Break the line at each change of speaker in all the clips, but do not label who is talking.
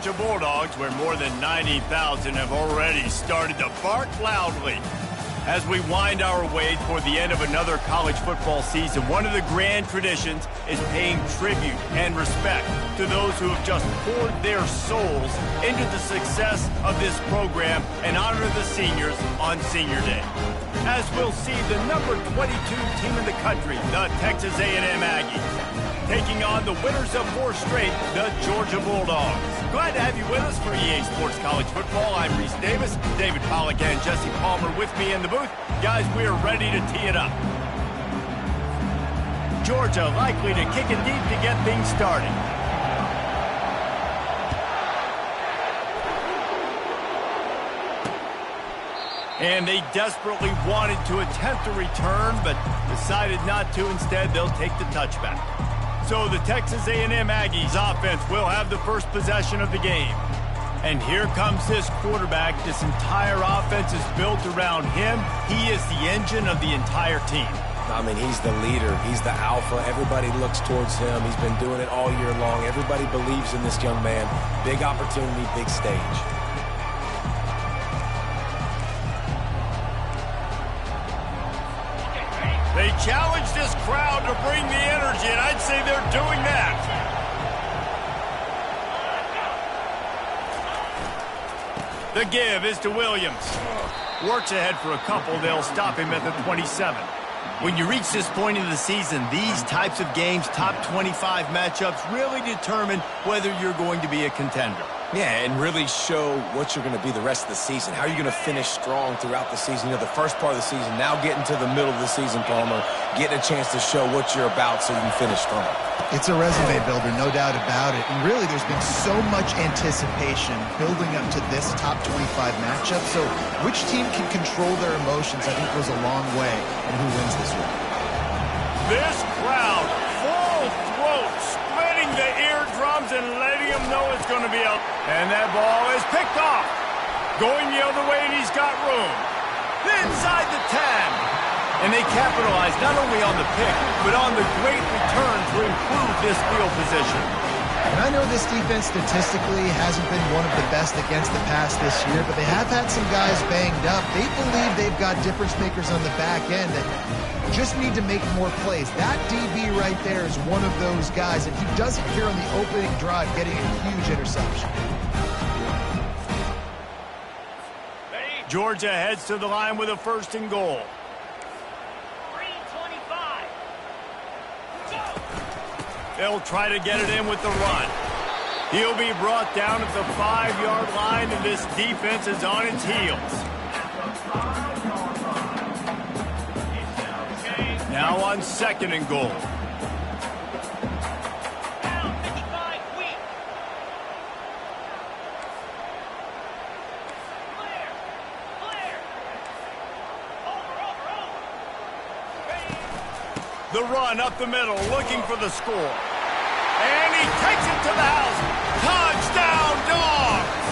Georgia Bulldogs, where more than 90,000 have already started to bark loudly. As we wind our way toward the end of another college football season, one of the grand traditions is paying tribute and respect to those who have just poured their souls into the success of this program and honor the seniors on Senior Day. As we'll see the number 22 team in the country, the Texas A&M Aggies, taking on the winners of 4 straight, the Georgia Bulldogs. Glad to have you with us for EA Sports College Football. I'm Reese Davis, David Pollack and Jesse Palmer with me in the booth. Guys, we are ready to tee it up. Georgia likely to kick it deep to get things started. And they desperately wanted to attempt a return, but decided not to. Instead, they'll take the touchback. So the Texas A&M Aggies offense will have the first possession of the game. And here comes this quarterback. This entire offense is built around him. He is the engine of the entire team.
I mean, he's the leader. He's the alpha. Everybody looks towards him. He's been doing it all year long. Everybody believes in this young man. Big opportunity, big stage.
They challenge this crowd to bring the energy, and I'd say they're doing that. The give is to Williams. Works ahead for a couple. They'll stop him at the 27. When you reach this point in the season, these types of games, top 25 matchups, really determine whether you're going to be a contender.
Yeah, and really show what you're going to be the rest of the season. How are you going to finish strong throughout the season? You know, the first part of the season, now getting to the middle of the season, Palmer, getting a chance to show what you're about so you can finish strong.
It's a resume builder, no doubt about it. And really, there's been so much anticipation building up to this top 25 matchup. So which team can control their emotions, I think, goes a long way in who wins this one.
This crowd, full throat, splitting the eardrums and letting them know it's going to be up. And that ball is picked off. Going the other way, and he's got room. Inside the 10. And they capitalize not only on the pick, but on the great return to improve this field position.
And I know this defense statistically hasn't been one of the best against the pass this year, but they have had some guys banged up. They believe they've got difference makers on the back end that just need to make more plays. That DB right there is one of those guys, and he does it here on the opening drive, getting a huge interception.
Georgia heads to the line with a 1st and goal. They'll try to get it in with the run. He'll be brought down at the 5-yard line, and this defense is on its heels. Now on 2nd and goal. The run up the middle, looking for the score. And he takes it to the house. Touchdown, Dawgs!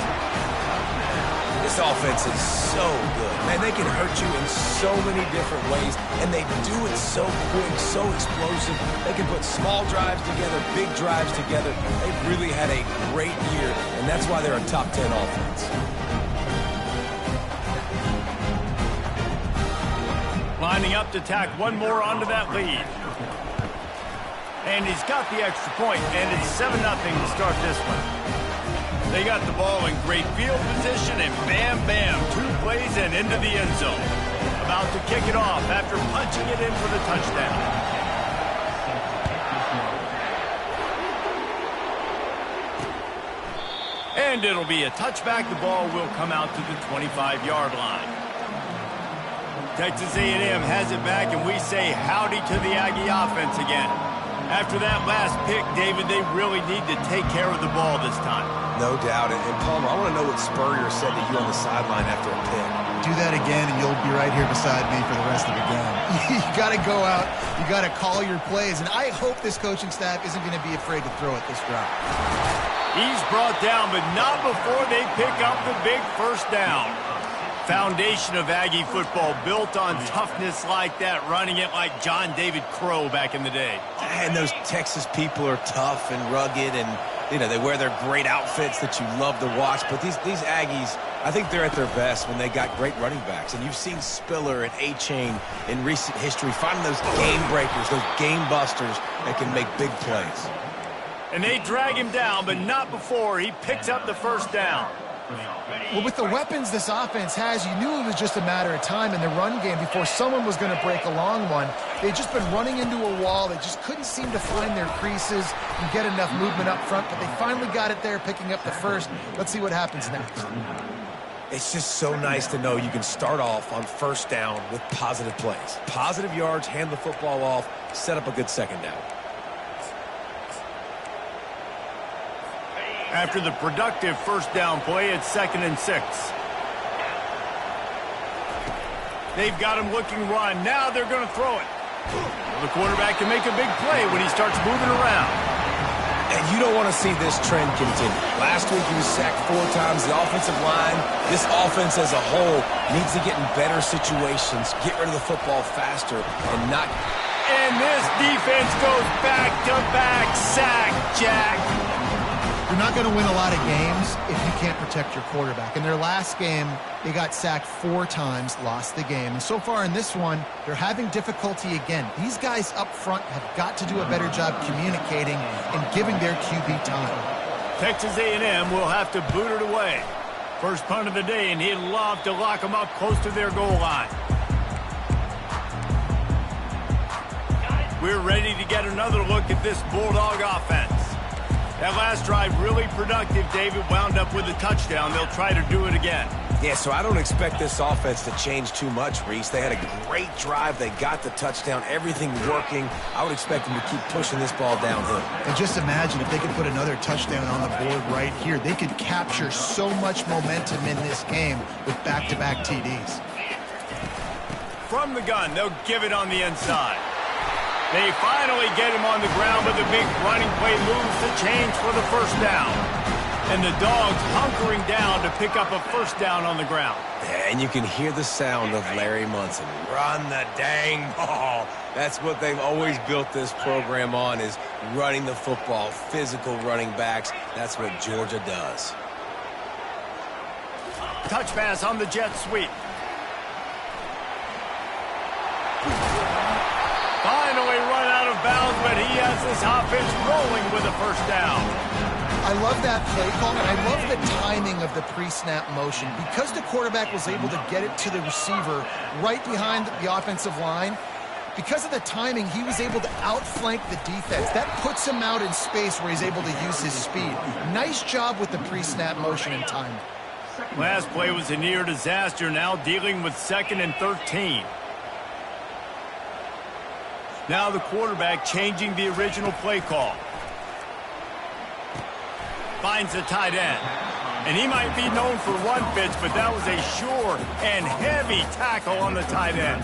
This offense is so good. Man, they can hurt you in so many different ways, and they do it so quick, so explosive. They can put small drives together, big drives together. They've really had a great year, and that's why they're a top 10 offense.
Lining up to tack one more onto that lead. And he's got the extra point, and it's 7-0 to start this one. They got the ball in great field position, and bam, bam, 2 plays and into the end zone. About to kick it off after punching it in for the touchdown. And it'll be a touchback. The ball will come out to the 25-yard line. Texas A&M has it back, and we say howdy to the Aggie offense again. After that last pick, David, they really need to take care of the ball this time.
No doubt. And Palmer, I want to know what Spurrier said to you on the sideline after a pick.
Do that again, and you'll be right here beside me for the rest of the game. You got to go out. You got to call your plays, and I hope this coaching staff isn't going to be afraid to throw it this drive.
He's brought down, but not before they pick up the big 1st down. Foundation of Aggie football built on toughness like that, running it like John David Crow back in the day.
And those Texas people are tough and rugged, and You know, they wear their great outfits that you love to watch, but these Aggies, I think they're at their best when they got great running backs. And you've seen Spiller and A-Chain in recent history finding those game breakers, those game busters that can make big plays.
And they drag him down, but not before he picks up the first down.
Well, with the weapons this offense has, you knew it was just a matter of time in the run game before someone was going to break a long one. They'd just been running into a wall. They just couldn't seem to find their creases and get enough movement up front, but they finally got it there, picking up the first. Let's see what happens next.
It's just so nice to know you can start off on first down with positive plays. Positive yards, hand the football off, set up a good second down.
After the productive first down play, it's 2nd and 6. They've got him looking run. Now they're going to throw it. Well, the quarterback can make a big play when he starts moving around.
And you don't want to see this trend continue. Last week he was sacked 4 times. The offensive line, this offense as a whole, needs to get in better situations, get rid of the football faster, and not...
And this defense goes back-to-back sack, Jack.
You're not going to win a lot of games if you can't protect your quarterback. In their last game, they got sacked 4 times, lost the game. And so far in this one, they're having difficulty again. These guys up front have got to do a better job communicating and giving their QB time.
Texas A&M will have to boot it away. First punt of the day, and he'd love to lock them up close to their goal line. We're ready to get another look at this Bulldog offense. That last drive really productive, David, wound up with a touchdown. They'll try to do it again.
Yeah, so I don't expect this offense to change too much, Reese. They had a great drive. They got the touchdown, everything working. I would expect them to keep pushing this ball downhill.
And just imagine if they could put another touchdown on the board right here. They could capture so much momentum in this game with back-to-back TDs.
From the gun, they'll give it on the inside. They finally get him on the ground with a big running play, moves the chains for the first down. And the Dawgs hunkering down to pick up a first down on the ground.
Yeah, and you can hear the sound of Larry Munson. Run the dang ball. That's what they've always built this program on, is running the football, physical running backs. That's what Georgia does.
Touch pass on the jet sweep. Finally run out of bounds, but he has this offense rolling with a first down.
I love that play call, and I love the timing of the pre-snap motion. Because the quarterback was able to get it to the receiver right behind the offensive line, because of the timing, he was able to outflank the defense. That puts him out in space where he's able to use his speed. Nice job with the pre-snap motion and timing.
Last play was a near disaster, now dealing with 2nd and 13. Now the quarterback changing the original play call. Finds the tight end. And he might be known for run fits, but that was a sure and heavy tackle on the tight end.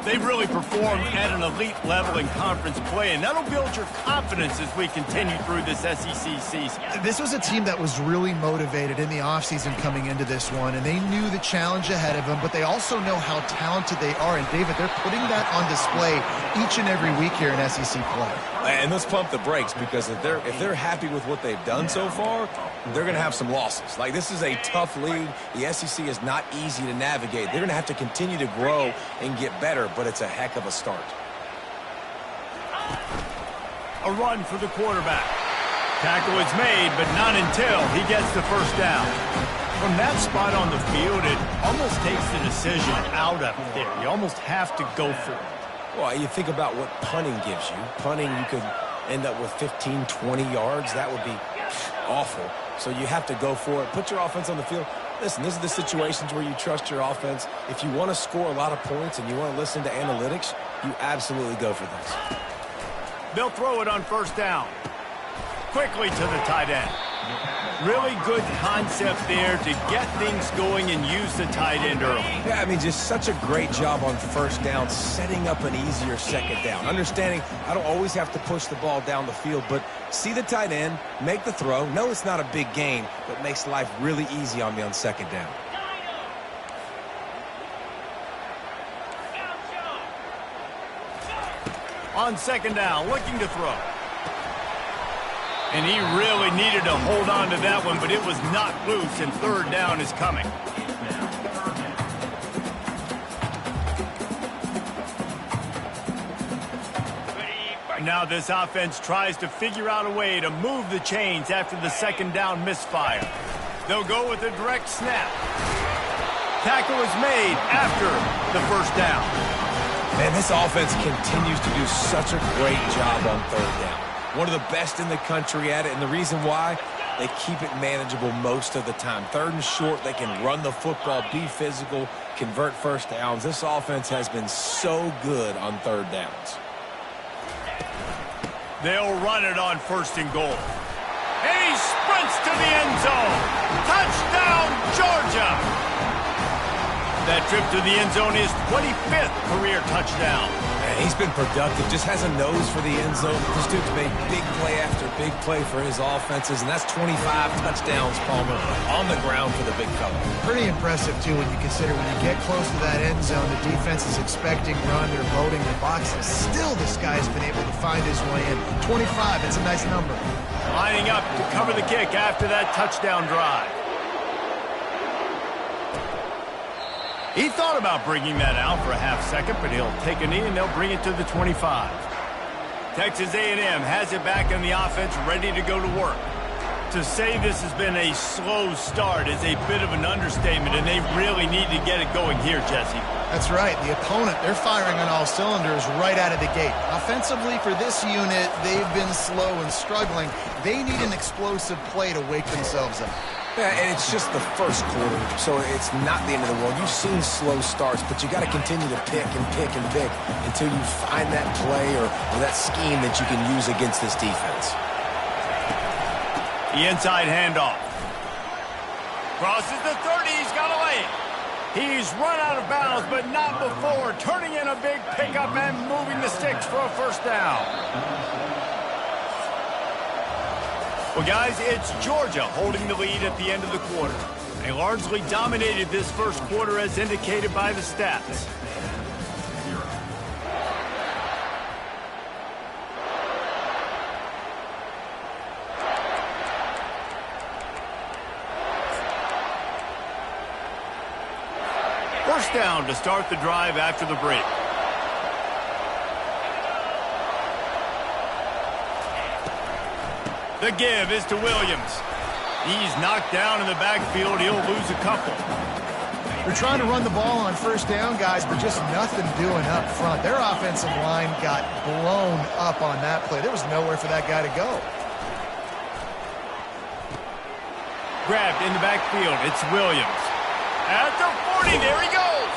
They've really performed at an elite level in conference play, and that'll build your confidence as we continue through this SEC season.
This was a team that was really motivated in the offseason coming into this one, and they knew the challenge ahead of them, but they also know how talented they are. And, David, they're putting that on display each and every week here in SEC play.
And let's pump the brakes, because if they're happy with what they've done so far, they're going to have some losses. Like, this is a tough league. The SEC is not easy to navigate. They're going to have to continue to grow and get better, but it's a heck of a start.
A run for the quarterback. Tackle is made, but not until he gets the first down. From that spot on the field, it almost takes the decision out of there. You almost have to go for it.
Well, you think about what punting gives you. Punting, you could end up with 15, 20 yards. That would be awful. So you have to go for it. Put your offense on the field. Listen, this is the situations where you trust your offense. If you want to score a lot of points and you want to listen to analytics, you absolutely go for this.
They'll throw it on first down. Quickly to the tight end. Really good concept there to get things going and use the tight end early.
Yeah, I mean, just such a great job on first down, setting up an easier second down. Understanding I don't always have to push the ball down the field, but see the tight end, make the throw. No, it's not a big gain, but makes life really easy on me on second down.
On second down, looking to throw. And he really needed to hold on to that one, but it was knocked loose, and third down is coming. Now this offense tries to figure out a way to move the chains after the second down misfire. They'll go with a direct snap. Tackle is made after the first down.
Man, this offense continues to do such a great job on third down. One of the best in the country at it, and the reason why, they keep it manageable most of the time. Third and short, they can run the football, be physical, convert first downs. This offense has been so good on third downs.
They'll run it on first and goal. And he sprints to the end zone. Touchdown, Georgia! That trip to the end zone is 25th career touchdown.
Man, he's been productive, just has a nose for the end zone. This dude's made big play after big play for his offenses, and that's 25 touchdowns, Palmer, on the ground for the big fella.
Pretty impressive, too, when you consider when you get close to that end zone, the defense is expecting run, they're loading the boxes. Still, this guy's been able to find his way in. 25, it's a nice number.
Lining up to cover the kick after that touchdown drive. He thought about bringing that out for a half second, but he'll take a knee and they'll bring it to the 25. Texas A&M has it back in the offense, ready to go to work. To say this has been a slow start is a bit of an understatement, and they really need to get it going here, Jesse.
That's right. The opponent, they're firing on all cylinders right out of the gate. Offensively, for this unit, they've been slow and struggling. They need an explosive play to wake themselves up.
Yeah, and it's just the first quarter, so it's not the end of the world. You've seen slow starts, but you got to continue to pick and pick and pick until you find that play or that scheme that you can use against this defense.
The inside handoff. Crosses the 30, he's got a lane. He's run out of bounds, but not before turning in a big pickup and moving the sticks for a first down. Well, guys, it's Georgia holding the lead at the end of the quarter. They largely dominated this first quarter as indicated by the stats. First down to start the drive after the break. The give is to Williams. He's knocked down in the backfield. He'll lose a couple.
They're trying to run the ball on first down, guys, but just nothing doing up front. Their offensive line got blown up on that play. There was nowhere for that guy to go.
Grabbed in the backfield. It's Williams. At the 40, there he goes.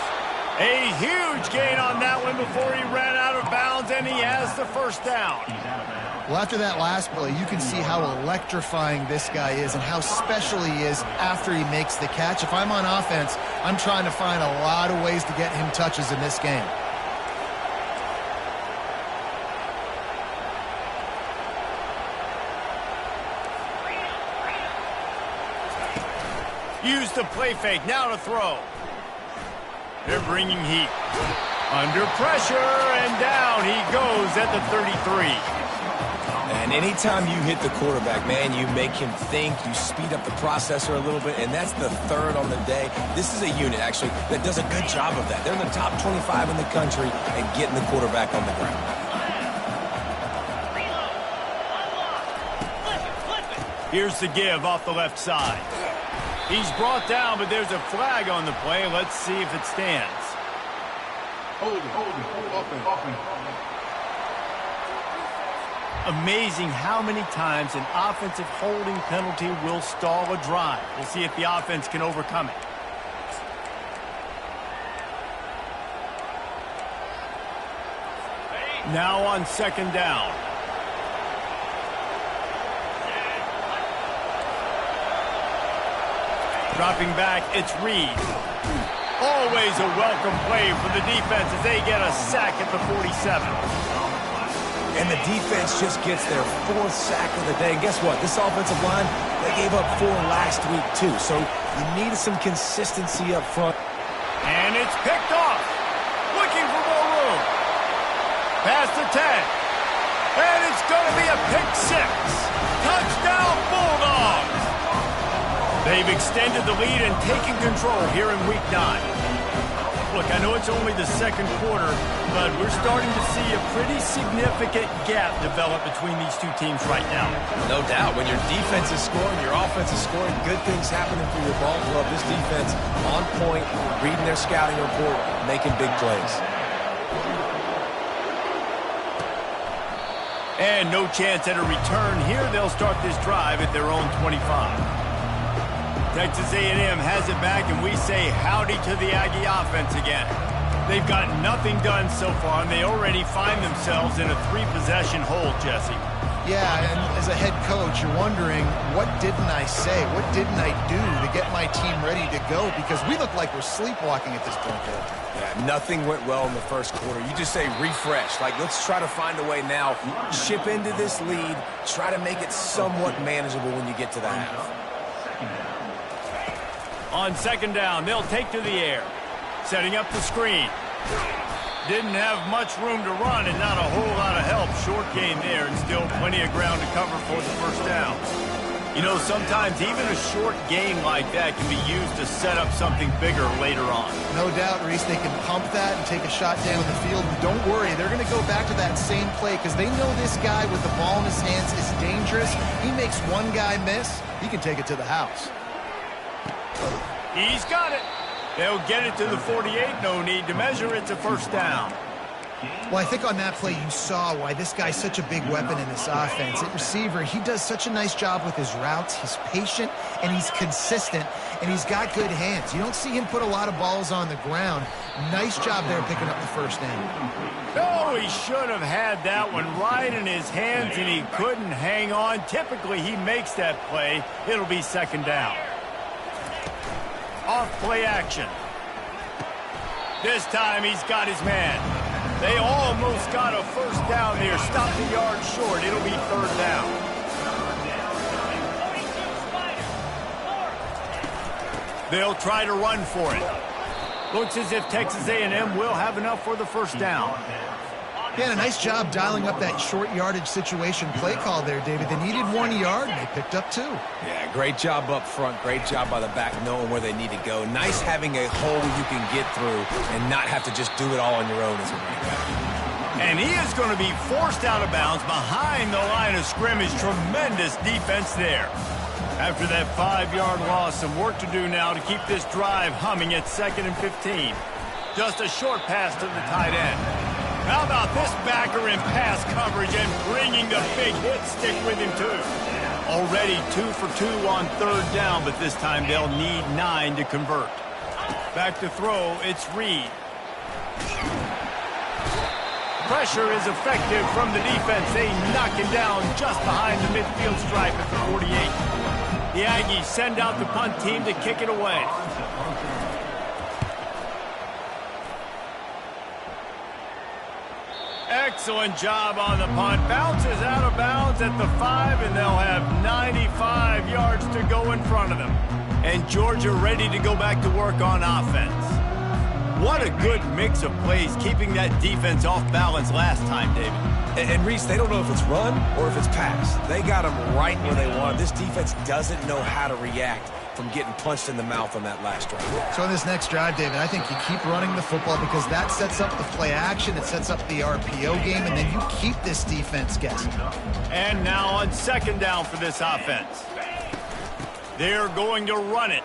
A huge gain on that one before he ran out of bounds, and he has the first down.
Well, after that last play, you can see how electrifying this guy is and how special he is after he makes the catch. If I'm on offense, I'm trying to find a lot of ways to get him touches in this game.
Use the play fake, now to throw. They're bringing heat. Under pressure, and down he goes at the 33.
And anytime you hit the quarterback, man, you make him think, you speed up the processor a little bit, and that's the third on the day. This is a unit, actually, that does a good job of that. They're in the top 25 in the country and getting the quarterback on the ground.
Here's the give off the left side. He's brought down, but there's a flag on the play. Let's see if it stands. Amazing how many times an offensive holding penalty will stall a drive. We'll see if the offense can overcome it. Now on second down. Dropping back, it's Reed. Always a welcome play for the defense as they get a sack at the 47.
And the defense just gets their fourth sack of the day. And guess what? This offensive line, they gave up 4 last week, too. So you needed some consistency up front.
And it's picked off. Looking for more room. Past the 10. And it's going to be a pick six. Touchdown, Bulldogs. They've extended the lead and taken control here in Week 9. Look, I know it's only the second quarter, but we're starting to see a pretty significant gap develop between these two teams right now.
No doubt. When your defense is scoring, your offense is scoring, good things happening for your ball club. This defense on point, reading their scouting report, making big plays.
And no chance at a return here. They'll start this drive at their own 25. Texas A&M has it back, and we say howdy to the Aggie offense again. They've got nothing done so far, and they already find themselves in a three-possession hole, Jesse.
Yeah, and as a head coach, you're wondering, what didn't I say? What didn't I do to get my team ready to go? Because we look like we're sleepwalking at this point, Bill.
Yeah, nothing went well in the first quarter. You just say refresh. Like, let's try to find a way now. Chip into this lead. Try to make it somewhat manageable when you get to the half.
On second down, they'll take to the air. Setting up the screen. Didn't have much room to run and not a whole lot of help. Short game there and still plenty of ground to cover for the first down. You know, sometimes even a short game like that can be used to set up something bigger later on.
No doubt, Reese, they can pump that and take a shot down the field. And don't worry, they're going to go back to that same play because they know this guy with the ball in his hands is dangerous. He makes one guy miss, he can take it to the house.
He's got it. They'll get it to the 48. No need to measure. It's a first down.
Well, I think on that play you saw why this guy's such a big weapon in this offense. At receiver, he does such a nice job with his routes. He's patient, and he's consistent, and he's got good hands. You don't see him put a lot of balls on the ground. Nice job there picking up the first down.
Oh, he should have had that one right in his hands, and he couldn't hang on. Typically, he makes that play. It'll be second down. Off play action. This time he's got his man. They almost got a first down there. Stopped the yard short. It'll be third down. They'll try to run for it. Looks as if Texas A&M will have enough for the first down.
Yeah, and a nice job dialing up that short yardage situation play call there, David. They needed 1 yard, and they picked up 2.
Yeah, great job up front. Great job by the back knowing where they need to go. Nice having a hole you can get through and not have to just do it all on your own as a running back.
And he is going to be forced out of bounds behind the line of scrimmage. Tremendous defense there. After that 5-yard loss, some work to do now to keep this drive humming at 2nd and 15. Just a short pass to the tight end. How about this backer in pass coverage and bringing the big hit stick with him, too? Already 2 for 2 on third down, but this time they'll need 9 to convert. Back to throw, it's Reed. Pressure is effective from the defense. They knock him down just behind the midfield stripe at the 48. The Aggies send out the punt team to kick it away. Excellent job on the punt. Bounces out of bounds at the 5, and they'll have 95 yards to go in front of them. And Georgia ready to go back to work on offense. What a good mix of plays, keeping that defense off balance last time, David.
And Reese, they don't know if it's run or if it's pass. They got them right where they want. This defense doesn't know how to react from getting punched in the mouth on that last drive.
So in this next drive, David, I think you keep running the football because that sets up the play action, it sets up the RPO game, and then you keep this defense guessing.
And now on second down for this offense. They're going to run it.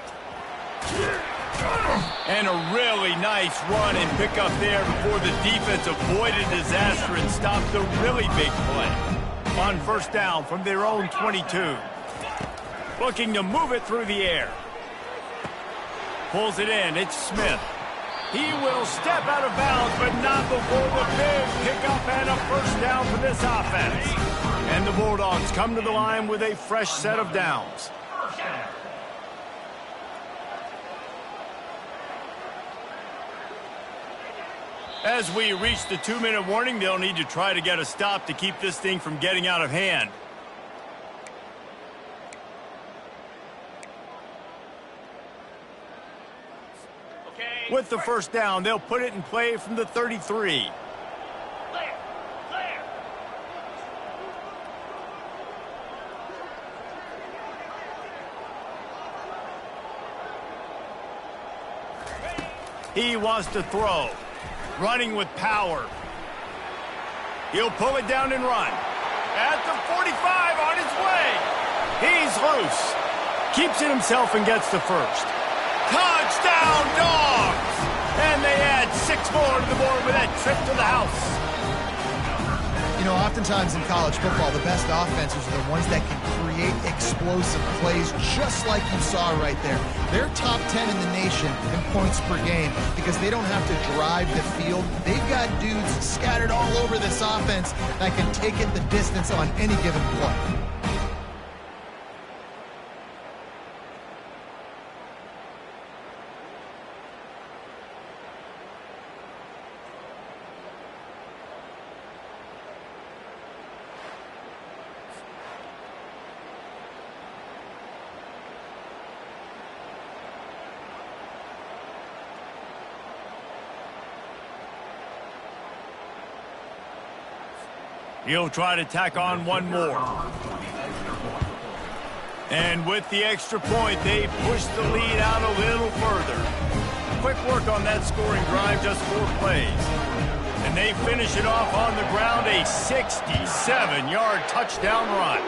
And a really nice run and pick up there before the defense avoided disaster and stopped a really big play. On first down from their own 22. Looking to move it through the air. Pulls it in. It's Smith. He will step out of bounds, but not before the big pickup and a first down for this offense. And the Bulldogs come to the line with a fresh set of downs. As we reach the 2-minute warning, they'll need to try to get a stop to keep this thing from getting out of hand. With the first down, they'll put it in play from the 33. He wants to throw. Running with power. He'll pull it down and run. At the 45 on his way. He's loose. Keeps it himself and gets the first. Touchdown, Dawgs! And they add 6 more to the board with that trip to the house.
You know, oftentimes in college football, the best offenses are the ones that can create explosive plays, just like you saw right there. They're top 10 in the nation in points per game because they don't have to drive the field. They've got dudes scattered all over this offense that can take it the distance on any given play.
He'll try to tack on one more. And with the extra point, they push the lead out a little further. Quick work on that scoring drive, just 4 plays. And they finish it off on the ground, a 67-yard touchdown run.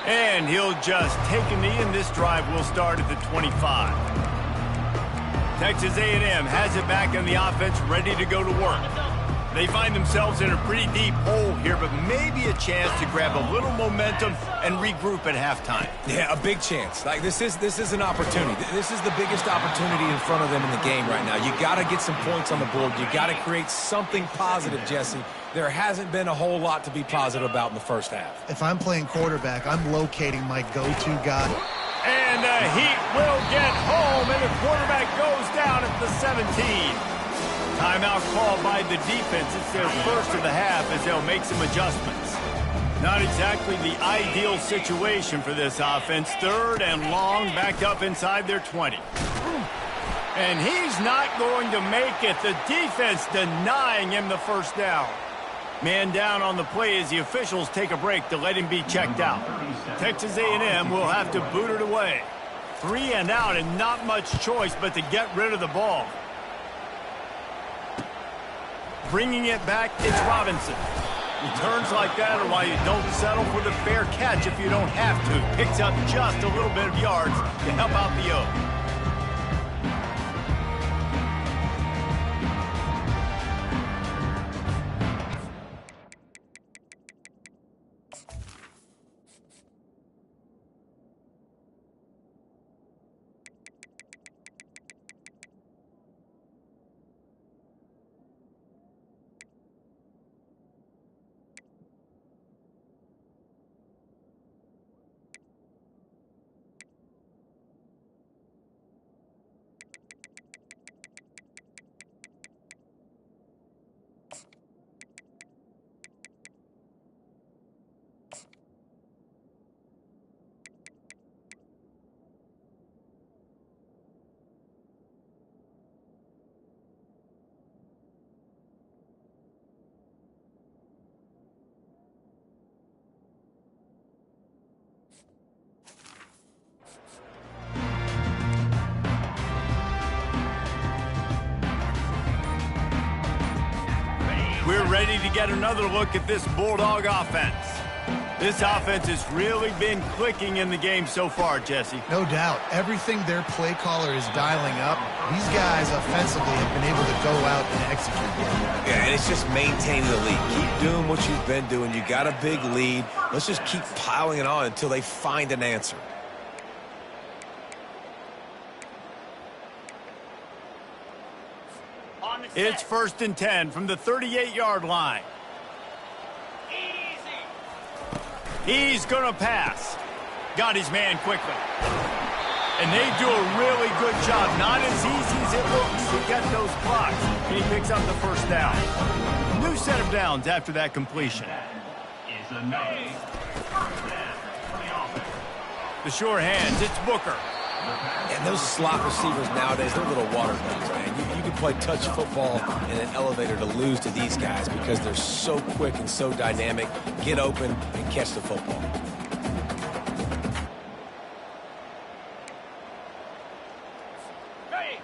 And he'll just take a knee, and this drive will start at the 25. Texas A&M has it back in the offense, ready to go to work. They find themselves in a pretty deep hole here, but maybe a chance to grab a little momentum and regroup at halftime.
Yeah, a big chance. Like, this is an opportunity. This is the biggest opportunity in front of them in the game right now. You got to get some points on the board. You got to create something positive, Jesse. There hasn't been a whole lot to be positive about in the first half.
If I'm playing quarterback, I'm locating my go-to guy.
And the Heat will get home, and the quarterback goes down at the 17. Timeout called by the defense. It's their first of the half as they'll make some adjustments. Not exactly the ideal situation for this offense. 3rd and long, backed up inside their 20. And he's not going to make it. The defense denying him the first down. Man down on the play as the officials take a break to let him be checked out. Texas A&M will have to boot it away. 3 and out and not much choice but to get rid of the ball. Bringing it back, it's Robinson. Returns like that are why you don't settle for the fair catch if you don't have to. Picks up just a little bit of yards to help out the O. We're ready to get another look at this Bulldog offense. This offense has really been clicking in the game so far, Jesse.
No doubt. Everything their play caller is dialing up, these guys offensively have been able to go out and execute.
Yeah, and it's just maintaining the lead. Keep doing what you've been doing. You got a big lead. Let's just keep piling it on until they find an answer.
It's 1st and 10 from the 38-yard line. He's going to pass. Got his man quickly. And they do a really good job. Not as easy as it looks to get those blocks. And he picks up the first down. New set of downs after that completion. The sure hands, it's Booker.
And those slot receivers nowadays, they're little water guns, man. You can play touch football in an elevator to lose to these guys because they're so quick and so dynamic. Get open and catch the football.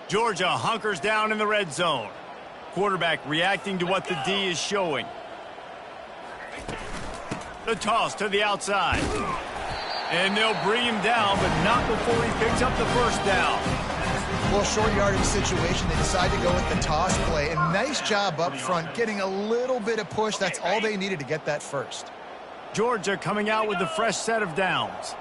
Georgia hunkers down in the red zone. Quarterback reacting to what the D is showing. The toss to the outside. And they'll bring him down, but not before he picks up the first down.
Well, short yardage situation, they decide to go with the toss play. And nice job up front, getting a little bit of push. That's all they needed to get that first.
Georgia coming out with a fresh set of downs.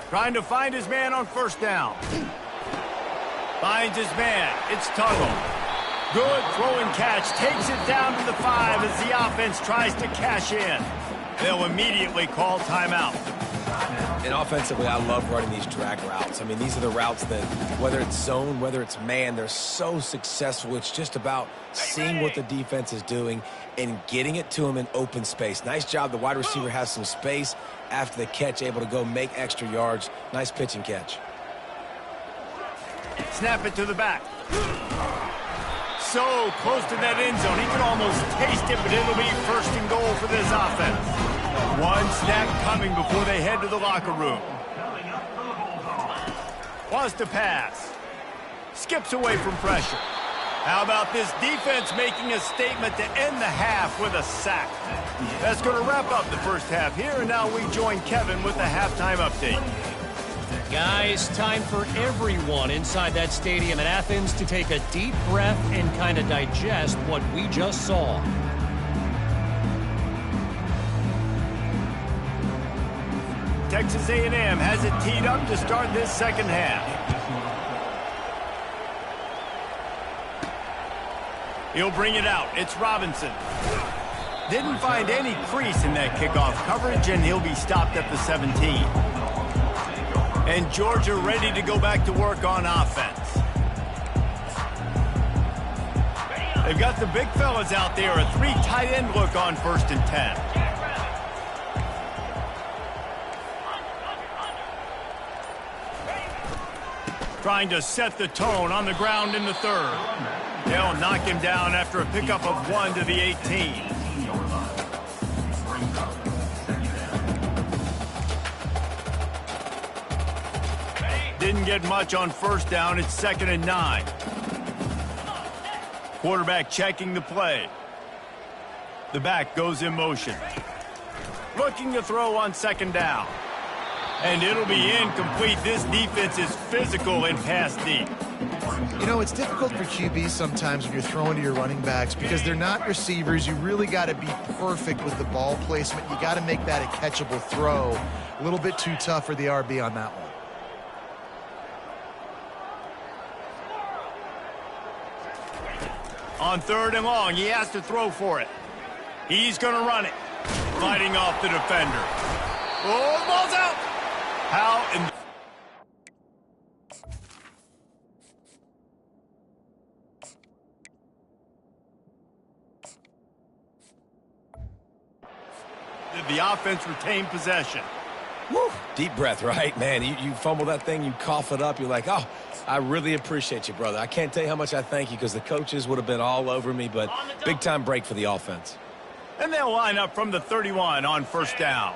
Trying to find his man on first down. Finds his man. It's Tuggle. Good throw and catch. Takes it down to the 5 as the offense tries to cash in. They'll immediately call timeout.
And offensively, I love running these drag routes. I mean, these are the routes that, whether it's zone, whether it's man, they're so successful. It's just about seeing what the defense is doing and getting it to them in open space. Nice job. The wide receiver has some space after the catch, able to go make extra yards. Nice pitch and catch.
Snap it to the back. So close to that end zone. He can almost taste it, but it'll be first and goal for this offense. One snap coming before they head to the locker room. Wants to pass. Skips away from pressure. How about this defense making a statement to end the half with a sack? That's going to wrap up the first half here, and now we join Kevin with the halftime update.
Guys, time for everyone inside that stadium in Athens to take a deep breath and kind of digest what we just saw.
Texas A&M has it teed up to start this second half. He'll bring it out. It's Robinson. Didn't find any crease in that kickoff coverage, and he'll be stopped at the 17. And Georgia ready to go back to work on offense. They've got the big fellas out there. A 3 tight end look on 1st and 10. Trying to set the tone on the ground in the 3rd. They'll knock him down after a pickup of 1 to the 18. Didn't get much on first down. It's 2nd and 9. Quarterback checking the play. The back goes in motion. Looking to throw on 2nd down. And it'll be incomplete. This defense is physical and pass deep.
You know, it's difficult for QBs sometimes when you're throwing to your running backs because they're not receivers. You really got to be perfect with the ball placement. You got to make that a catchable throw. A little bit too tough for the RB on that one.
On 3rd and long, he has to throw for it. He's going to run it. Fighting off the defender. Oh, the ball's out. How in the offense retained possession.
Woo. Deep breath, right? Man, you fumble that thing, you cough it up, you're like, oh, I really appreciate you, brother. I can't tell you how much I thank you because the coaches would have been all over me, but big-time break for the offense.
And they'll line up from the 31 on 1st down.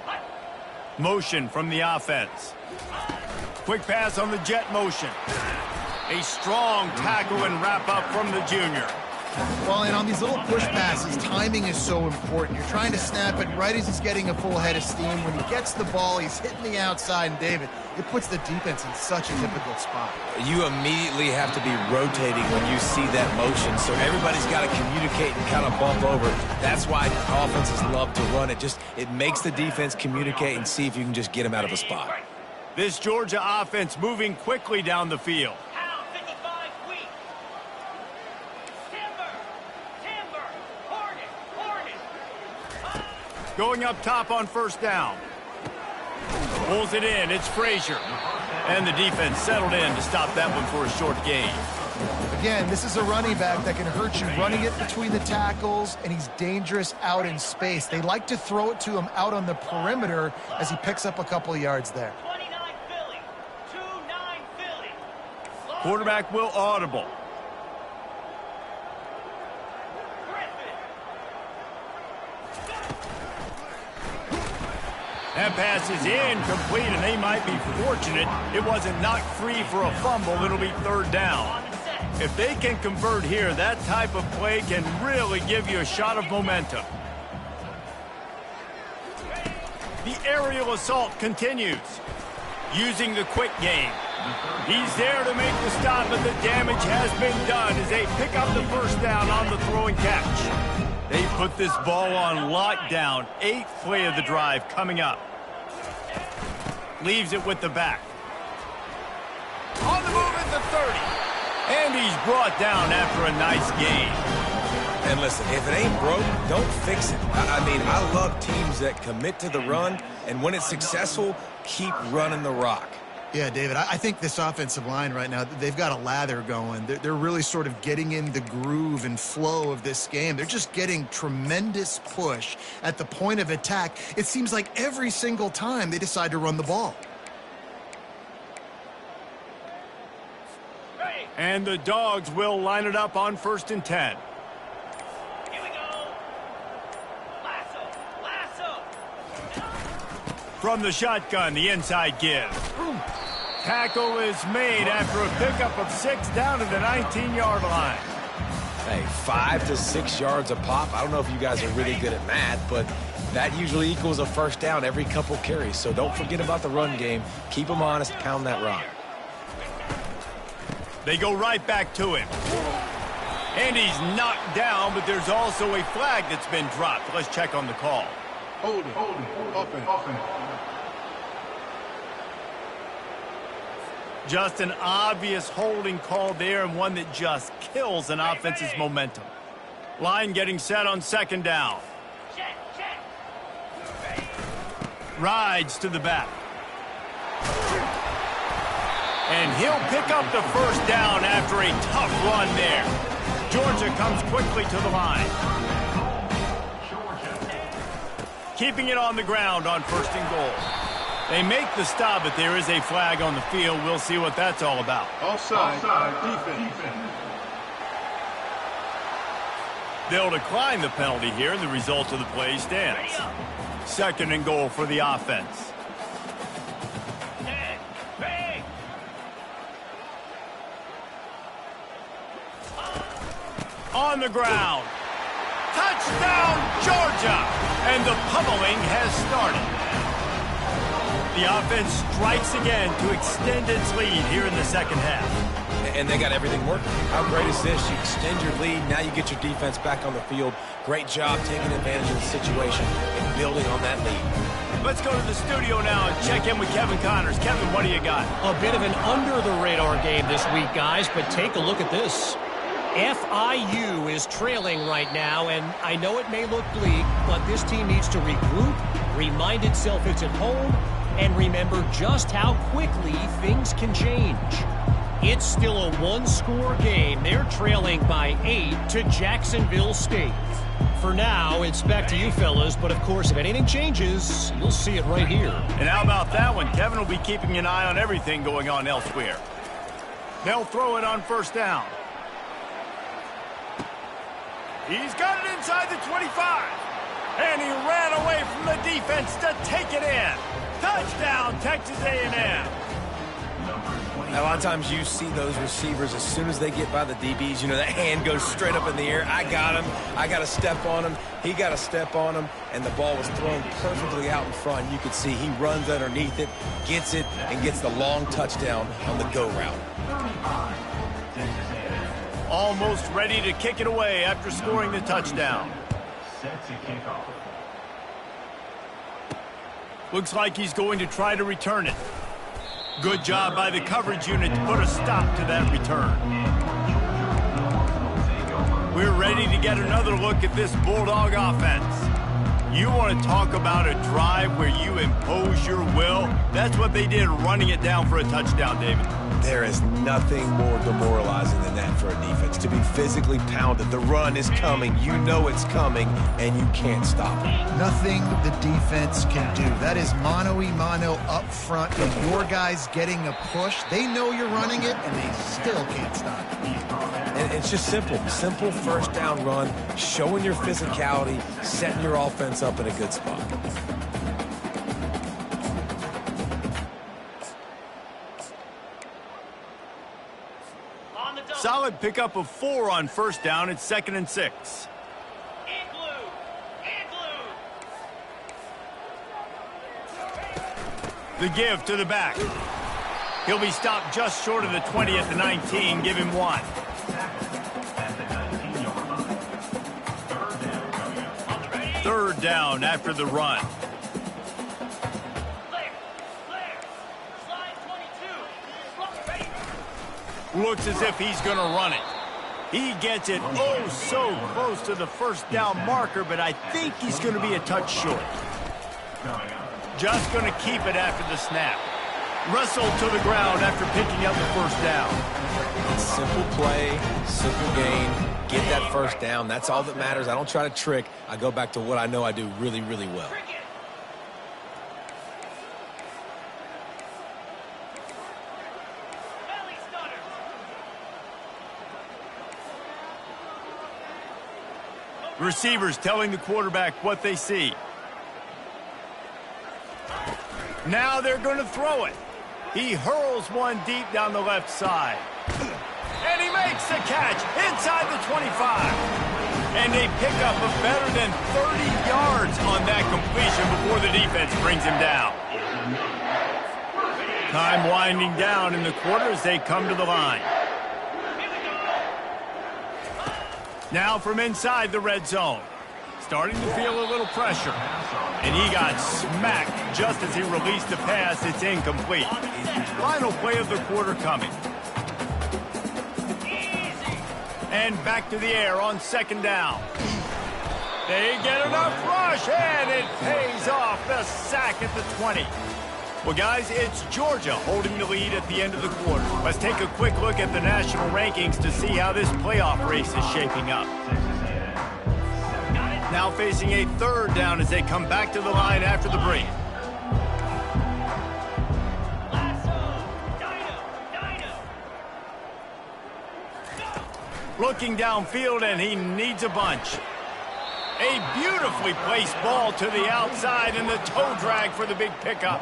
Motion from the offense. Quick pass on the jet motion. A strong tackle and wrap up from the junior.
Well, and on these little push passes, timing is so important. You're trying to snap it right as he's getting a full head of steam. When he gets the ball, he's hitting the outside, and David, it puts the defense in such a difficult spot.
You immediately have to be rotating when you see that motion, so everybody's got to communicate and kind of bump over. That's why offenses love to run it. It makes the defense communicate and see if you can just get them out of a spot.
This Georgia offense moving quickly down the field. Going up top on 1st down. Pulls it in. It's Frazier. And the defense settled in to stop that one for a short gain.
Again, this is a running back that can hurt you running it between the tackles, and he's dangerous out in space. They like to throw it to him out on the perimeter as he picks up a couple of yards there.
Quarterback will audible. That pass is incomplete, and they might be fortunate it wasn't knocked free for a fumble. It'll be third down. If they can convert here, that type of play can really give you a shot of momentum. The aerial assault continues. Using the quick game. He's there to make the stop, but the damage has been done as they pick up the first down on the throw and catch. They put this ball on lockdown. 8th play of the drive coming up. Leaves it with the back. On the move at the 30. And he's brought down after a nice gain.
And listen, if it ain't broke, don't fix it. I mean, I love teams that commit to the run, and when it's successful, keep running the rock.
Yeah, David, I think this offensive line right now, they've got a lather going. They're really sort of getting in the groove and flow of this game. They're just getting tremendous push at the point of attack. It seems like every single time they decide to run the ball.
And the Dogs will line it up on 1st and 10.
Here we go. Lasso.
From the shotgun, the inside give. Tackle is made after a pickup of 6 down to the 19-yard line.
Hey, 5 to 6 yards a pop. I don't know if you guys are really good at math, but that usually equals a first down every couple carries. So don't forget about the run game. Keep them honest, pound that rock.
They go right back to him. And he's knocked down, but there's also a flag that's been dropped. Let's check on the call.
Hold it. Offense.
Just an obvious holding call there, and one that just kills an offense's momentum. Line getting set on 2nd down. Rides to the back. And he'll pick up the first down after a tough run there. Georgia comes quickly to the line. Keeping it on the ground on 1st and goal. They make the stop, but there is a flag on the field. We'll see what that's all about.
Offside. Defense.
They'll decline the penalty here, and the result of the play stands. 2nd and goal for the offense. On the ground. Touchdown, Georgia! And the pummeling has started. The offense strikes again to extend its lead here in the 2nd half.
And they got everything working. How great is this? You extend your lead, now you get your defense back on the field. Great job taking advantage of the situation and building on that lead.
Let's go to the studio now and check in with Kevin Connors. Kevin, what do you got?
A bit of an under-the-radar game this week, guys, but take a look at this. FIU is trailing right now, and I know it may look bleak, but this team needs to regroup, remind itself it's at home, and remember just how quickly things can change. It's still a one-score game. They're trailing by 8 to Jacksonville State. For now, it's back to you fellas, but of course, if anything changes, you'll see it right here.
And how about that one? Kevin will be keeping an eye on everything going on elsewhere. They'll throw it on 1st down. He's got it inside the 25. And he ran away from the defense to take it in. Touchdown, Texas A&M.
A lot of times you see those receivers, as soon as they get by the DBs, you know, that hand goes straight up in the air. I got him. I got to step on him. He got to step on him. And the ball was thrown perfectly out in front. You could see he runs underneath it, gets it, and gets the long touchdown on the go route.
Almost ready to kick it away after scoring the touchdown. Looks like he's going to try to return it. Good job by the coverage unit to put a stop to that return. We're ready to get another look at this Bulldog offense. You want to talk about a drive where you impose your will? That's what they did, running it down for a touchdown, David.
There is nothing more demoralizing than that for a defense. To be physically pounded. The run is coming. You know it's coming, and you can't stop it.
Nothing the defense can do. That is mano-a-mano up front, and your guys getting a push. They know you're running it, and they still can't stop it.
And it's just simple. Simple first down run, showing your physicality, setting your offense up in a good spot.
On the double.
Solid pickup of 4 on first down. It's 2nd and 6.
And blue.
The give to the back. He'll be stopped just short of the 20 at the 19. Give him 1. Third down after the run.
Slide 22. Ready.
Looks as if he's going to run it. He gets it oh so close to the first down marker, but I think he's going to be a touch short. Just going to keep it after the snap. Wrestled to the ground after picking up the first down.
Simple play, simple gain. Get that first down. That's all that matters. I don't try to trick. I go back to what I know I do really, really well.
Cricket. Belly stutter.
Receivers telling the quarterback what they see. Now they're going to throw it. He hurls one deep down the left side. And he makes the catch inside the 25. And they pick up a better than 30 yards on that completion before the defense brings him down. Time winding down in the quarter as they come to the line. Now from inside the red zone. Starting to feel a little pressure. And he got smacked just as he released the pass. It's incomplete. Final play of the quarter coming. And back to the air on 2nd down. They get enough rush, and it pays off. The sack at the 20. Well, guys, it's Georgia holding the lead at the end of the quarter. Let's take a quick look at the national rankings to see how this playoff race is shaping up. Now facing a 3rd down as they come back to the line after the break. Looking downfield, and he needs a bunch. A beautifully placed ball to the outside, and the toe drag for the big pickup.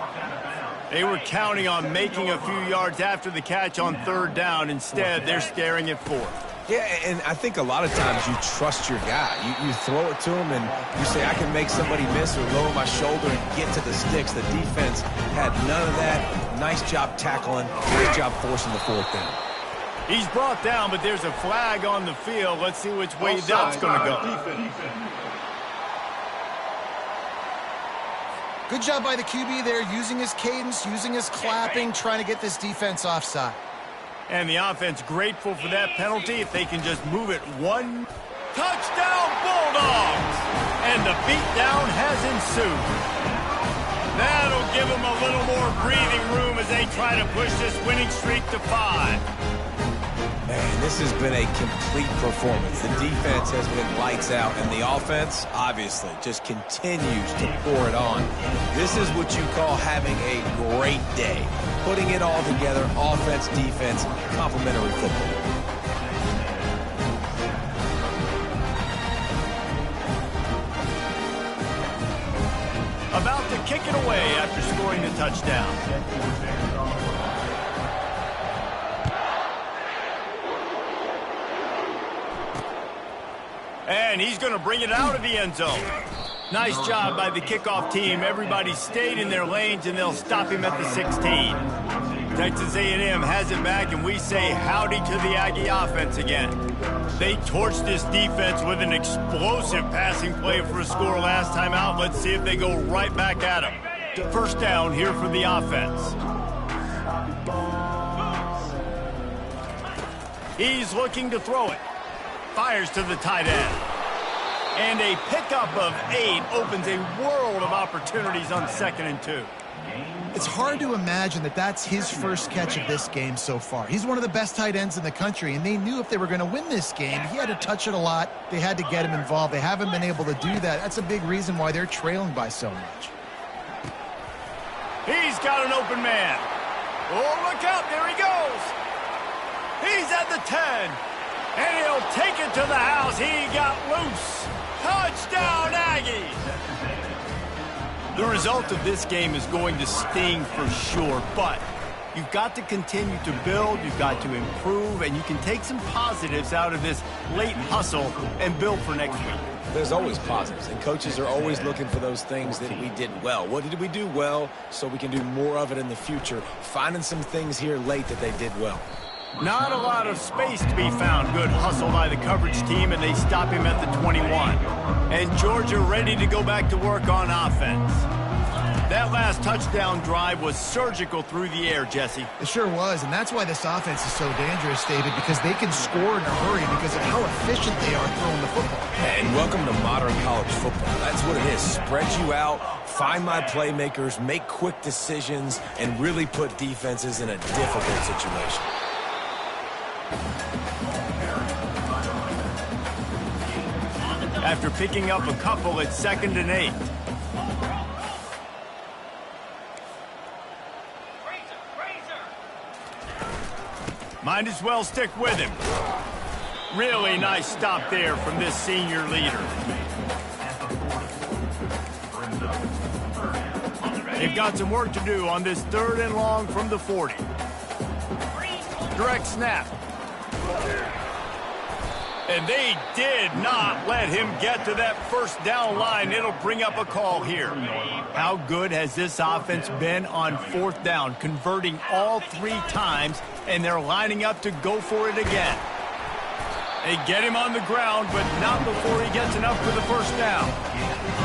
They were counting on making a few yards after the catch on 3rd down. Instead, they're staring at 4th.
Yeah, and I think a lot of times you trust your guy. You throw it to him, and you say, I can make somebody miss or lower my shoulder and get to the sticks. The defense had none of that. Nice job tackling. Great job forcing the 4th down.
He's brought down, but there's a flag on the field. Let's see which way that's going to go.
Good job by the QB there, using his cadence, using his clapping, trying to get this defense offside.
And the offense grateful for that penalty if they can just move it one. Touchdown, Bulldogs! And the beatdown has ensued. That'll give them a little more breathing room as they try to push this winning streak to 5.
Man, this has been a complete performance. The defense has been lights out, and the offense, obviously, just continues to pour it on. This is what you call having a great day. Putting it all together, offense, defense, complementary football.
About to kick it away after scoring the touchdown. And he's going to bring it out of the end zone. Nice job by the kickoff team. Everybody stayed in their lanes, and they'll stop him at the 16. Texas A&M has it back, and we say howdy to the Aggie offense again. They torched this defense with an explosive passing play for a score last time out. Let's see if they go right back at him. First down here for the offense. He's looking to throw it. Fires to the tight end. And a pickup of 8 opens a world of opportunities on 2nd and 2.
It's hard to imagine that that's his first catch of this game so far. He's one of the best tight ends in the country, and they knew if they were going to win this game, he had to touch it a lot. They had to get him involved. They haven't been able to do that. That's a big reason why they're trailing by so much.
He's got an open man. Oh, look out. There he goes. He's at the 10. And he'll take it to the house. He got loose. Touchdown, Aggies! The result of this game is going to sting for sure, but You've got to continue to build, you've got to improve, and you can take some positives out of this late hustle and build for next week.
There's always positives, and coaches are always looking for those things that we did well. What did we do well so we can do more of it in the future? Finding some things here late that they did well.
Not a lot of space to be found. Good hustle by the coverage team, and they stop him at the 21. And Georgia ready to go back to work on offense. That last touchdown drive was surgical through the air, Jesse.
It sure was, and that's why this offense is so dangerous, David, because they can score in a hurry because of how efficient they are throwing the football.
And welcome to modern college football. That's what it is. Spread you out, find my playmakers, make quick decisions, and really put defenses in a difficult situation.
After picking up a couple, it's 2nd and 8. Might as well stick with him. Really nice stop there from this senior leader. They've got some work to do on this 3rd and long from the 40. Direct snap. And they did not let him get to that first down line. It'll bring up a call here. How good has this offense been on 4th down, converting all 3 times, and they're lining up to go for it again. They get him on the ground, but not before he gets enough for the first down.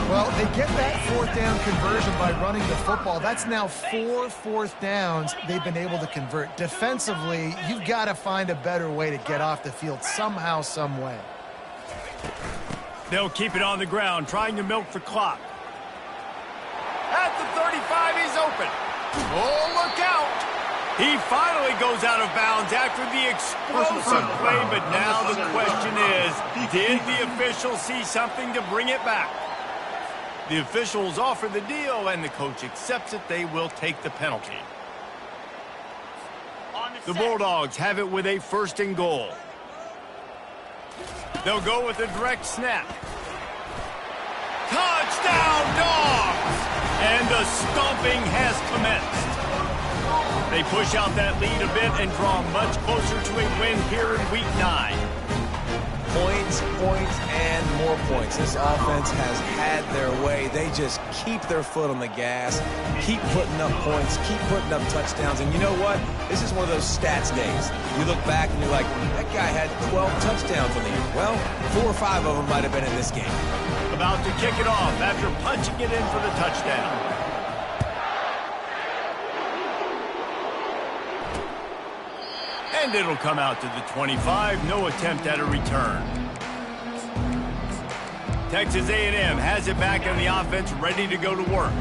Well, they get that 4th down conversion by running the football. That's now 4 4th downs they've been able to convert. Defensively, you've got to find a better way to get off the field somehow, some way.
They'll keep it on the ground, trying to milk the clock. At the 35, he's open. Oh, look out! He finally goes out of bounds after the explosive play, but now the question is, did the official see something to bring it back? The officials offer the deal, and the coach accepts it. They will take the penalty. The Bulldogs have it with a 1st and goal. They'll go with a direct snap. Touchdown, Dawgs! And the stomping has commenced. They push out that lead a bit and draw much closer to a win here in Week 9.
Points, points, and more points. This offense has had their way. They just keep their foot on the gas, keep putting up points, keep putting up touchdowns. And you know what? This is one of those stats days. You look back and you're like, that guy had 12 touchdowns on the year. Well, 4 or 5 of them might have been in this game.
About to kick it off after punching it in for the touchdown. And it'll come out to the 25. No attempt at a return. Texas A&M has it back in the offense, ready to go to work.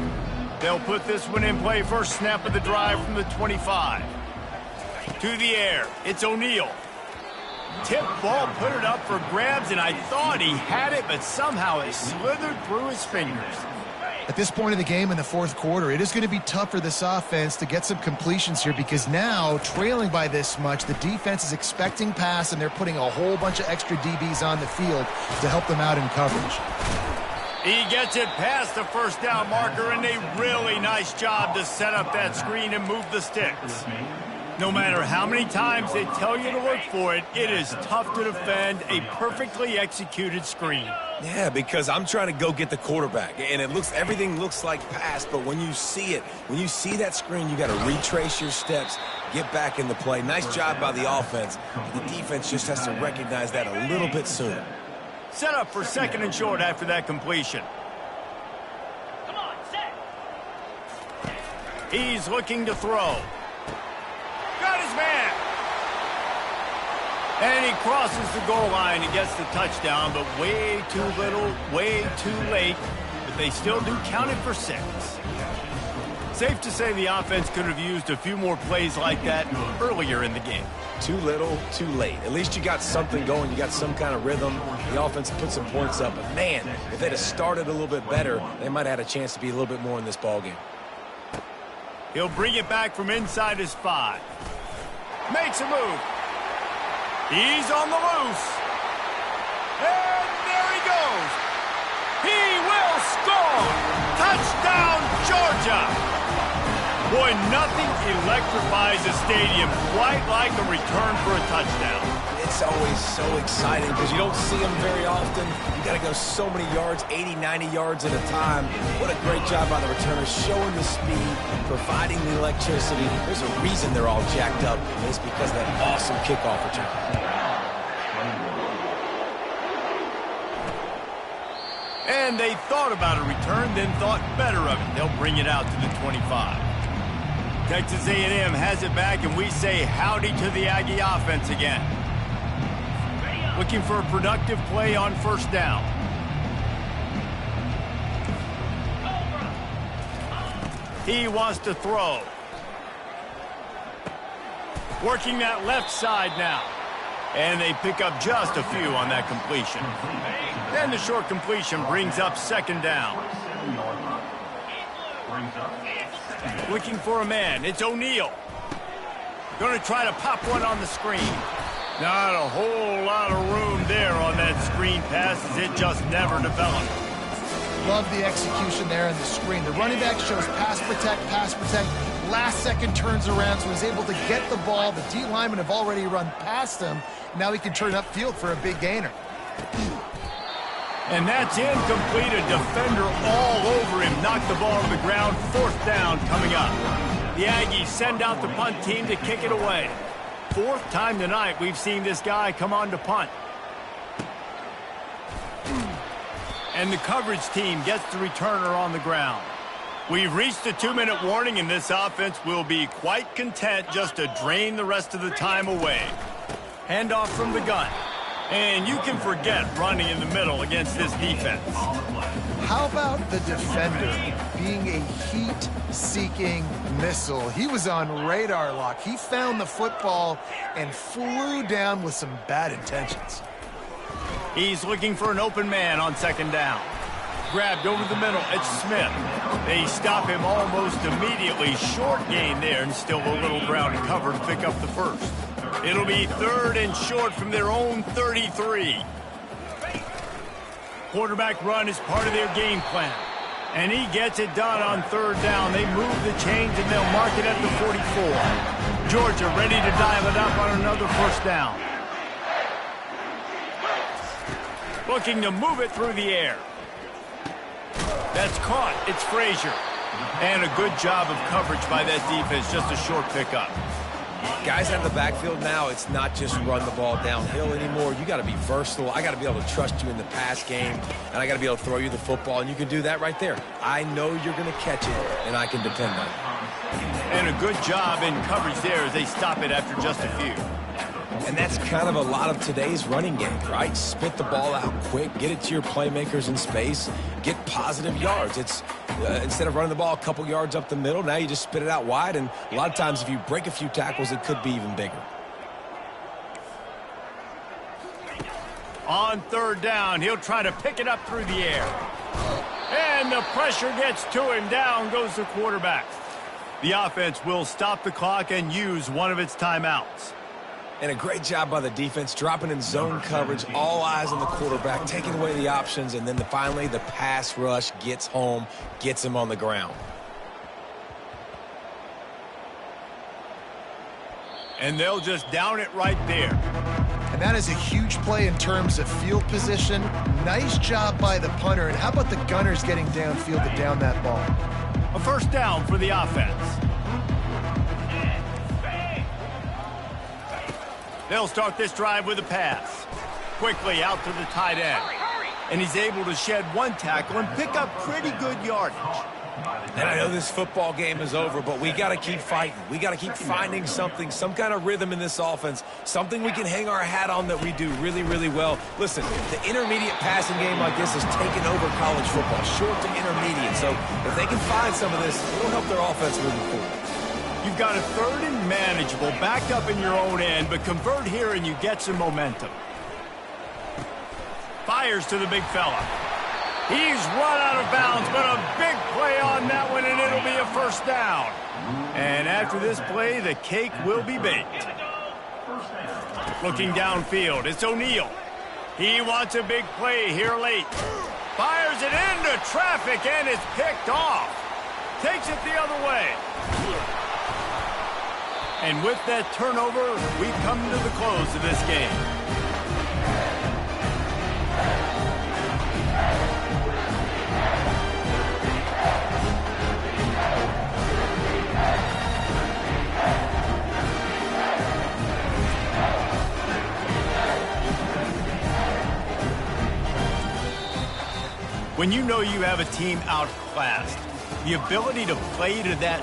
They'll put this one in play. First snap of the drive from the 25. To the air. It's O'Neal. Tip ball, put it up for grabs, and I thought he had it, but somehow it slithered through his fingers.
At this point of the game in the 4th quarter, it is going to be tough for this offense to get some completions here because now, trailing by this much, the defense is expecting pass, and they're putting a whole bunch of extra DBs on the field to help them out in coverage.
He gets it past the first down marker, and a really nice job to set up that screen and move the sticks. No matter how many times they tell you to look for it, it is tough to defend a perfectly executed screen.
Yeah, because I'm trying to go get the quarterback, and everything looks like pass, but when you see it, when you see that screen, you got to retrace your steps, get back in the play. Nice job by the offense. The defense just has to recognize that a little bit sooner.
Set up for 2nd and short after that completion.
Come on, set.
He's looking to throw. Got his man. And he crosses the goal line and gets the touchdown, but way too little, way too late. But they still do count it for 6. Safe to say the offense could have used a few more plays like that earlier in the game.
Too little, too late. At least you got something going. You got some kind of rhythm. The offense put some points up. But, man, if they'd have started a little bit better, they might have had a chance to be a little bit more in this ballgame.
He'll bring it back from inside his 5. Makes a move. He's on the loose. And there he goes. He will score. Touchdown, Georgia. Boy, nothing electrifies a stadium quite like a return for a touchdown.
It's always so exciting because you don't see them very often. You got to go so many yards, 80, 90 yards at a time. What a great job by the returners, showing the speed, providing the electricity. There's a reason they're all jacked up, and it's because of that awesome kickoff return.
And they thought about a return, then thought better of it. They'll bring it out to the 25. Texas A&M has it back, and we say howdy to the Aggie offense again. Looking for a productive play on first down. He wants to throw. Working that left side now. And they pick up just a few on that completion. Then the short completion brings up second down. Looking for a man. It's O'Neal. Going to try to pop one on the screen. Not a whole lot of room there on that screen pass as it just never developed.
Love the execution there in the screen. The running back shows pass protect. Last second turns around, so he's able to get the ball. The D linemen have already run past him. Now he can turn upfield for a big gainer.
And that's incomplete. A defender all over him. Knocked the ball to the ground. Fourth down coming up. The Aggies send out the punt team to kick it away. Fourth time tonight we've seen this guy come on to punt. And the coverage team gets the returner on the ground. We've reached a 2-minute warning, and this offense will be quite content just to drain the rest of the time away. Handoff from the gun. And you can forget running in the middle against this defense.
How about the defender being a heat-seeking missile? He was on radar lock. He found the football and flew down with some bad intentions.
He's looking for an open man on second down. Grabbed over the middle. It's Smith. They stop him almost immediately. Short gain there, and still a little ground cover to pick up the first. It'll be third and short from their own 33. Quarterback run is part of their game plan. And he gets it done on third down. They move the chains, and they'll mark it at the 44. Georgia ready to dial it up on another first down. Looking to move it through the air. That's caught. It's Frazier. And a good job of coverage by that defense. Just a short pickup.
Guys out of the backfield now, it's not just run the ball downhill anymore. You got to be versatile. I got to be able to trust you in the pass game, and I got to be able to throw you the football, and you can do that right there. I know you're going to catch it, and I can depend on it.
And a good job in coverage there as they stop it after just a few.
And that's kind of a lot of today's running game, right? Spit the ball out quick, get it to your playmakers in space, get positive yards. It's instead of running the ball a couple yards up the middle, now you just spit it out wide, and a lot of times if you break a few tackles, it could be even bigger.
On third down, he'll try to pick it up through the air. And the pressure gets to him. Down goes the quarterback. The offense will stop the clock and use one of its timeouts.
And a great job by the defense, dropping in zone coverage, all eyes on the quarterback, taking away the options, and then finally the pass rush gets home, gets him on the ground.
And they'll just down it right there.
And that is a huge play in terms of field position. Nice job by the punter. And how about the gunners getting downfield to down that ball?
A first down for the offense. They'll start this drive with a pass. Quickly out to the tight end. And he's able to shed one tackle and pick up pretty good yardage.
And I know this football game is over, but we got to keep fighting. We got to keep finding something, some kind of rhythm in this offense, something we can hang our hat on that we do really, really well. Listen, the intermediate passing game like this has taken over college football, short to intermediate. So if they can find some of this, it'll help their offense moving forward.
You've got a third and manageable, back up in your own end, but convert here and you get some momentum. Fires to the big fella. He's run out of bounds, but a big play on that one, and it'll be a first down. And after this play, the cake will be baked. Looking downfield, it's O'Neal. He wants a big play here late. Fires it into traffic, and it's picked off. Takes it the other way. And with that turnover, we come to the close of this game. When you know you have a team outclassed, the ability to play to that